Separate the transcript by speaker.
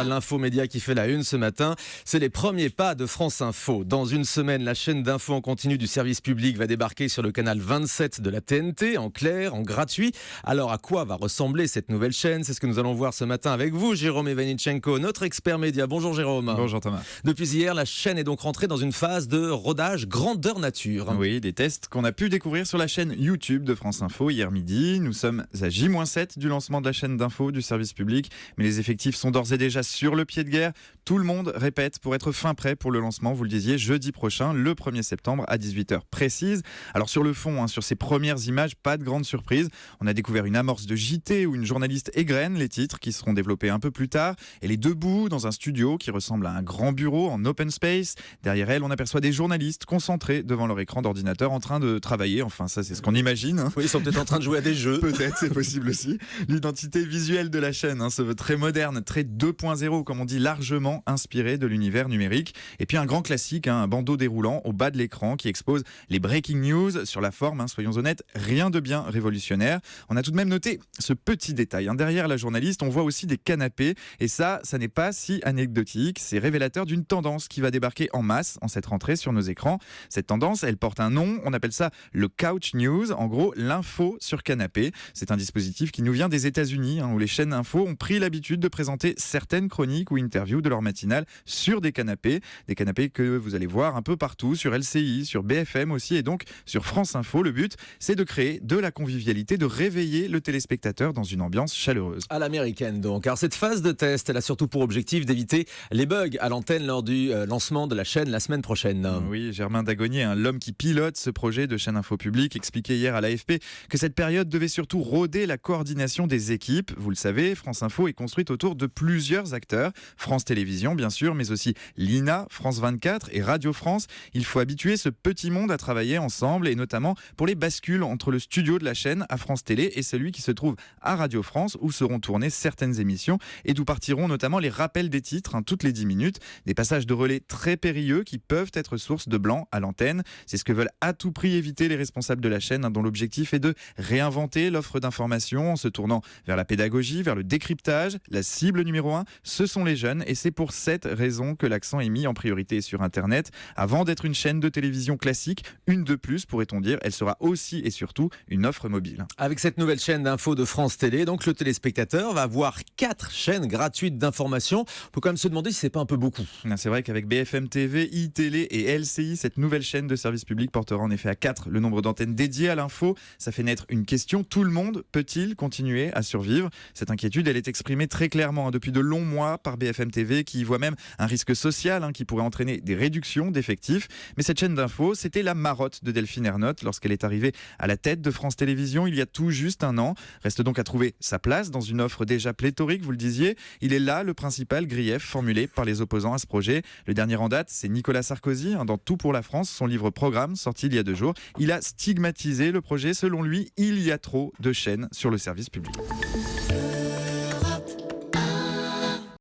Speaker 1: l'infomédia qui fait la une ce matin. C'est les premiers pas de France Info. Dans une semaine, la chaîne d'info en continu du service public va débarquer sur le canal 27 de la TNT, en clair, en gratuit. Alors à quoi va ressembler cette nouvelle chaîne? C'est ce que nous allons voir ce matin avec vous, Jérôme Evanichenko, notre expert média. Bonjour Jérôme.
Speaker 2: Bonjour Thomas.
Speaker 1: Depuis hier, la chaîne est donc rentrée dans une phase de rodage grandeur nature.
Speaker 2: Oui, des tests qu'on a pu découvrir sur la chaîne YouTube de France Info hier midi. Nous sommes à J-7 du lancement de la chaîne d'info du service public, mais les effectifs sont d'ores et déjà sur le pied de guerre. Tout le monde répète pour être fin prêt pour le lancement, vous le disiez, jeudi prochain, le 1er septembre à 18h précise. Alors sur le fond, sur ces premières images, pas de grande surprise. On a découvert une amorce de JT où une journaliste égrène les titres qui seront développés un peu plus tard. Elle est debout dans un studio qui ressemble à un grand bureau en open space. Derrière elle, on aperçoit des journalistes concentrés devant leur écran d'ordinateur en train de travailler. Enfin, ça, c'est ce qu'on imagine.
Speaker 1: Oui, ils sont peut-être en train de jouer à des jeux.
Speaker 2: Peut-être, c'est possible aussi. L'identité visuelle de la chaîne se veut très moderne, très 2.0, comme on dit, largement inspiré de l'univers numérique. Et puis un grand classique, un bandeau déroulant au bas de l'écran qui expose les breaking news. Sur la forme, soyons honnêtes, rien de bien révolutionnaire. On a tout de même noté ce petit détail. Derrière la journaliste, on voit aussi des canapés. Et ça n'est pas si anecdotique. C'est révélateur d'une tendance qui va débarquer en masse en cette rentrée sur nos écrans. Cette tendance, elle porte un nom. On appelle ça le Couch News. En gros, l'info sur canapé. C'est un dispositif qui nous vient des États-Unis, où les chaînes info ont pris l'habitude de présenter certaines chroniques ou interviews de leur matinale sur des canapés que vous allez voir un peu partout, sur LCI, sur BFM aussi, et donc sur France Info. Le but, c'est de créer de la convivialité, de réveiller le téléspectateur dans une ambiance chaleureuse.
Speaker 1: À l'américaine donc. Alors cette phase de test, elle a surtout pour objectif d'éviter les bugs à l'antenne lors du lancement de la chaîne la semaine prochaine.
Speaker 2: Oui, Germain Dagonier, l'homme qui pilote ce projet de chaîne info publique, expliquait hier à l'AFP que cette période devait surtout rôder la coordination des équipes. Vous le savez, France Info est construite autour de plusieurs acteurs. France Télévisions, bien sûr, mais aussi l'INA, France 24 et Radio France. Il faut habituer ce petit monde à travailler ensemble, et notamment pour les bascules entre le studio de la chaîne à France Télé et celui qui se trouve à Radio France, où seront tournées certaines émissions et d'où partiront notamment les rappels des titres toutes les 10 minutes. Des passages de relais très périlleux qui peuvent être source de blanc à l'antenne. C'est ce que veulent à tout prix éviter les responsables de la chaîne, dont l'objectif est de réinventer l'offre d'information en se tournant vers la pédagogie, vers le décryptage. La cible numéro 1, ce sont les jeunes, et c'est pour cette raison que l'accent est mis en priorité sur Internet. Avant d'être une chaîne de télévision classique, une de plus pourrait-on dire, elle sera aussi et surtout une offre mobile.
Speaker 1: Avec cette nouvelle chaîne d'info de France Télé, donc le téléspectateur va voir 4 chaînes gratuites d'information. On peut quand même se demander si c'est pas un peu beaucoup.
Speaker 2: C'est vrai qu'avec BFM TV, iTélé et LCI, cette nouvelle chaîne de service public portera en effet à 4 le nombre d'antennes dédiées à l'info. Ça fait naître une question: tout le monde peut-il continuer à survivre? Cette inquiétude, elle est exprimée très clairement depuis de longs mois par BFM TV, qui y voit même un risque social qui pourrait entraîner des réductions d'effectifs. Mais cette chaîne d'info, c'était la marotte de Delphine Ernotte lorsqu'elle est arrivée à la tête de France Télévisions il y a tout juste un an. Reste donc à trouver sa place dans une offre déjà pléthorique, vous le disiez. Il est là le principal grief formulé par les opposants à ce projet. Le dernier en date, c'est Nicolas Sarkozy, dans Tout pour la France, son livre Programme, sorti il y a 2 jours. Il a stigmatisé le projet. Selon lui, il y a trop de chaînes sur le service public.